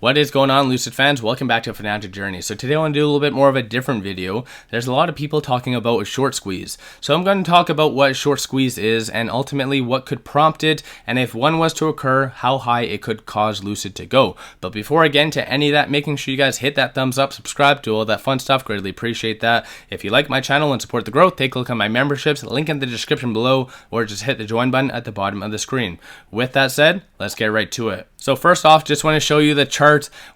What is going on, Lucid fans? Welcome back to Financial Journey. So today I want to do a little bit more of a different video. There's a lot of people talking about a short squeeze. So I'm going to talk about what a short squeeze is and ultimately what could prompt it, and if one was to occur, how high it could cause Lucid to go. But before I get into any of that, making sure you guys hit that thumbs up, subscribe, do all that fun stuff. Greatly appreciate that. If you like my channel and support the growth, take a look at my memberships, link in the description below, or just hit the join button at the bottom of the screen. With that said, let's get right to it. So first off, just want to show you the chart.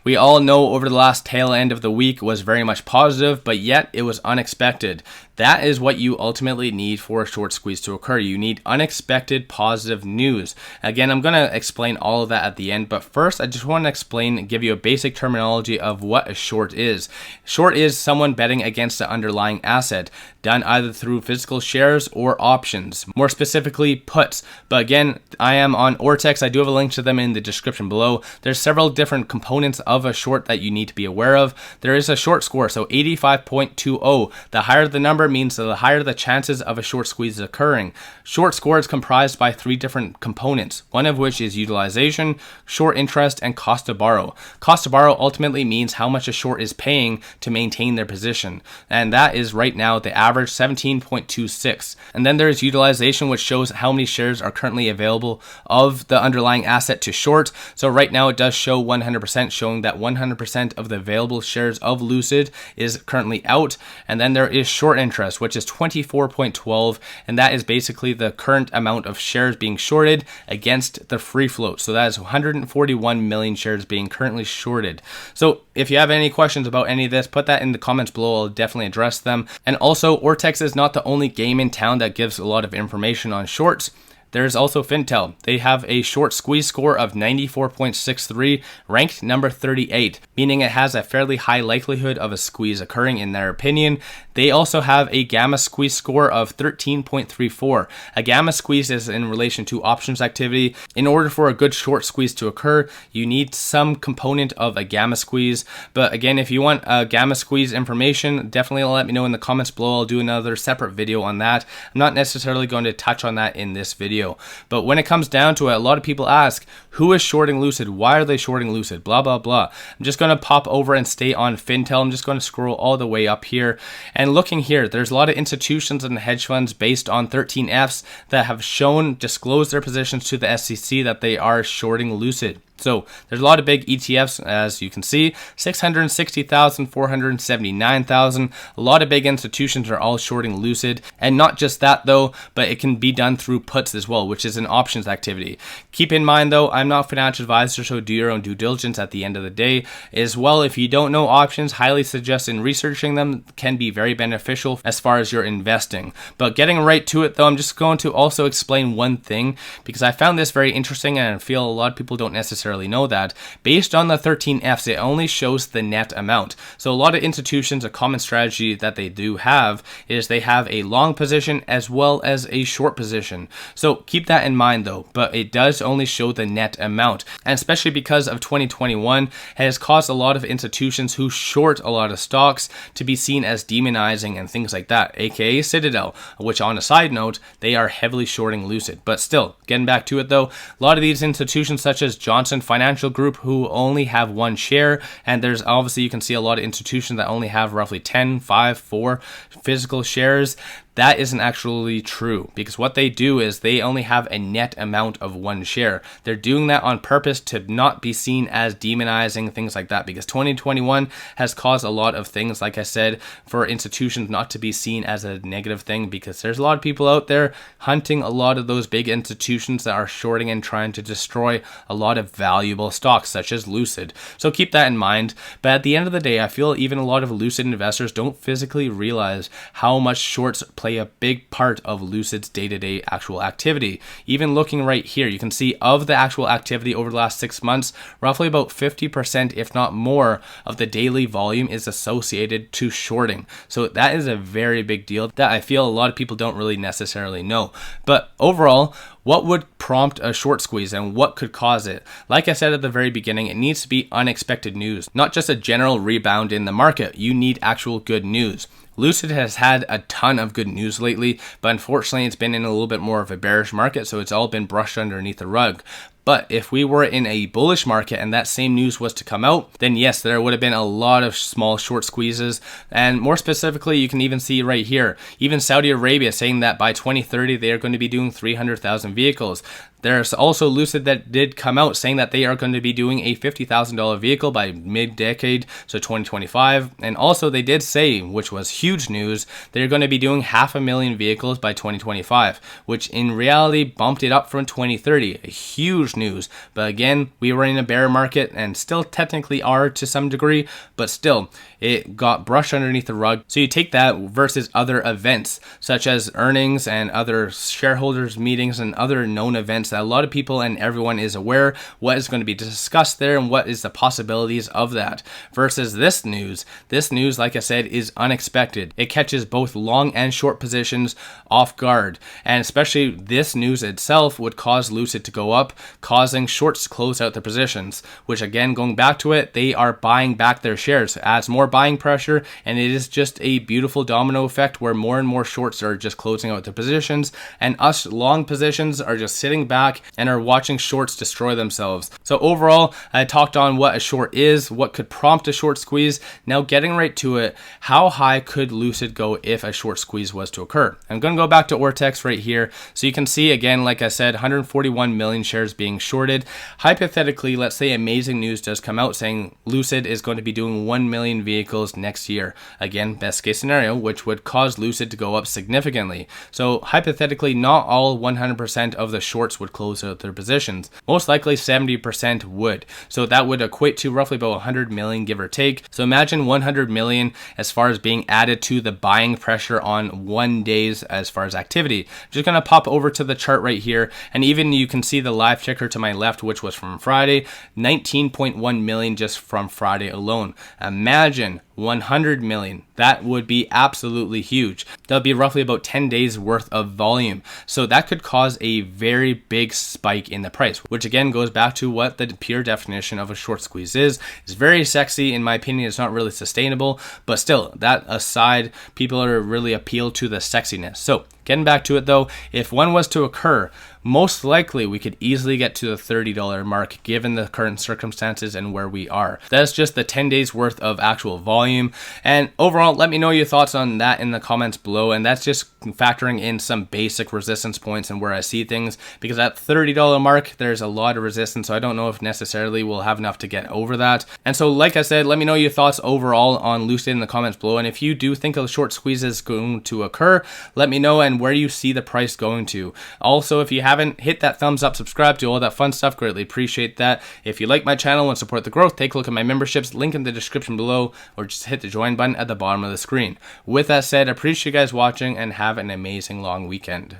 We all know over the last tail end of the week was very much positive, but yet it was unexpected. That is what you ultimately need for a short squeeze to occur. You need unexpected positive news. Again, I'm going to explain all of that at the end, but first I just want to give you a basic terminology of what a short is. Short is someone betting against the underlying asset, done either through physical shares or options, more specifically puts. But again, I am on Ortex. I do have a link to them in the description below. There's several different components of a short that you need to be aware of. There is a short score, so 85.20. The higher the number means the higher the chances of a short squeeze occurring. Short score is comprised by three different components, one of which is utilization, short interest, and cost to borrow. Cost to borrow ultimately means how much a short is paying to maintain their position, and that is right now the average 17.26. And then there's utilization, which shows how many shares are currently available of the underlying asset to short. So right now it does show 100%, showing that 100% of the available shares of Lucid is currently out. And then there is short interest, which is 24.12, and that is basically the current amount of shares being shorted against the free float. So that is 141 million shares being currently shorted. So if you have any questions about any of this, put that in the comments below. I'll definitely address them. And also, Ortex is not the only game in town that gives a lot of information on shorts. There's also Fintel. They have a short squeeze score of 94.63, ranked number 38, meaning it has a fairly high likelihood of a squeeze occurring in their opinion. They also have a gamma squeeze score of 13.34. A gamma squeeze is in relation to options activity. In order for a good short squeeze to occur, you need some component of a gamma squeeze. But again, if you want a gamma squeeze information, definitely let me know in the comments below. I'll do another separate video on that. I'm not necessarily going to touch on that in this video. But when it comes down to it, a lot of people ask, who is shorting Lucid? Why are they shorting Lucid? Blah, blah, blah. I'm just going to pop over and stay on Fintel. I'm just going to scroll all the way up here. And looking here, there's a lot of institutions and hedge funds based on 13Fs that have disclosed their positions to the SEC that they are shorting Lucid. So there's a lot of big ETFs, as you can see, 660,000, 479,000. A lot of big institutions are all shorting Lucid. And not just that though, but it can be done through puts as well, which is an options activity. Keep in mind though, I'm not a financial advisor, so do your own due diligence at the end of the day. As well, if you don't know options, highly suggest in researching them can be very beneficial as far as your investing. But getting right to it though, I'm just going to also explain one thing, because I found this very interesting and I feel a lot of people don't necessarily know that. Based on the 13Fs, it only shows the net amount. So a lot of institutions, a common strategy that they do have is they have a long position as well as a short position. So keep that in mind though, but it does only show the net amount. And especially because of 2021 has caused a lot of institutions who short a lot of stocks to be seen as demonizing and things like that, aka Citadel, which on a side note, they are heavily shorting Lucid. But still, getting back to it though, a lot of these institutions such as Johnson Financial Group, who only have one share, and there's obviously, you can see a lot of institutions that only have roughly 10, 5, 4 physical shares. That isn't actually true, because what they do is they only have a net amount of one share. They're doing that on purpose to not be seen as demonizing, things like that, because 2021 has caused a lot of things, like I said, for institutions not to be seen as a negative thing, because there's a lot of people out there hunting a lot of those big institutions that are shorting and trying to destroy a lot of valuable stocks such as Lucid. So keep that in mind. But at the end of the day, I feel even a lot of Lucid investors don't physically realize how much shorts play a big part of Lucid's day-to-day actual activity. Even looking right here, you can see of the actual activity over the last 6 months, roughly about 50%, if not more, of the daily volume is associated to shorting. So that is a very big deal that I feel a lot of people don't really necessarily know. But overall, what would prompt a short squeeze and what could cause it? Like I said at the very beginning, it needs to be unexpected news, not just a general rebound in the market. You need actual good news. Lucid has had a ton of good news lately, but unfortunately it's been in a little bit more of a bearish market, so it's all been brushed underneath the rug. But if we were in a bullish market and that same news was to come out, then yes, there would have been a lot of small short squeezes. And more specifically, you can even see right here, even Saudi Arabia saying that by 2030, they are going to be doing 300,000 vehicles. There's also Lucid that did come out saying that they are going to be doing a $50,000 vehicle by mid-decade, so 2025. And also they did say, which was huge news, they're going to be doing 500,000 vehicles by 2025, which in reality bumped it up from 2030. A huge news. But again, we were in a bear market and still technically are to some degree, but still it got brushed underneath the rug. So you take that versus other events such as earnings and other shareholders meetings and other known events that a lot of people and everyone is aware what is going to be discussed there and what is the possibilities of that, versus this news. This news, like I said, is unexpected. It catches both long and short positions off guard, and especially this news itself would cause Lucid to go up, causing shorts to close out their positions, which again, going back to it, they are buying back their shares, adds more buying pressure, and it is just a beautiful domino effect where more and more shorts are just closing out their positions, and us long positions are just sitting back and are watching shorts destroy themselves. So overall, I talked on what a short is, what could prompt a short squeeze. Now getting right to it, how high could Lucid go if a short squeeze was to occur? I'm going to go back to Ortex right here. So you can see again, like I said, 141 million shares being shorted. Hypothetically, let's say amazing news does come out saying Lucid is going to be doing 1 million vehicles next year. Again, best case scenario, which would cause Lucid to go up significantly. So hypothetically, not all 100% of the shorts would close out their positions. Most likely 70% would. So that would equate to roughly about 100 million, give or take. So imagine 100 million as far as being added to the buying pressure on 1 day's as far as activity. Just going to pop over to the chart right here, and even you can see the live ticker to my left, which was from Friday, 19.1 million just from Friday alone. Imagine 100 million. That would be absolutely huge. That would be roughly about 10 days worth of volume. So that could cause a very big spike in the price, which again goes back to what the pure definition of a short squeeze is. It's very sexy. In my opinion, it's not really sustainable, but still, that aside, people are really appealed to the sexiness. So getting back to it though, if one was to occur, most likely we could easily get to the $30 mark given the current circumstances and where we are. That's just the 10 days worth of actual volume. And overall, let me know your thoughts on that in the comments below. And that's just factoring in some basic resistance points and where I see things, because at $30 mark, there's a lot of resistance. So I don't know if necessarily we'll have enough to get over that. And so like I said, let me know your thoughts overall on Lucid in the comments below. And if you do think a short squeeze is going to occur, let me know and where you see the price going to. Also, if you haven't, hit that thumbs up, subscribe, do all that fun stuff. Greatly appreciate that. If you like my channel and support the growth, take a look at my memberships, link in the description below, or just hit the join button at the bottom of the screen. With that said, I appreciate you guys watching and have an amazing long weekend.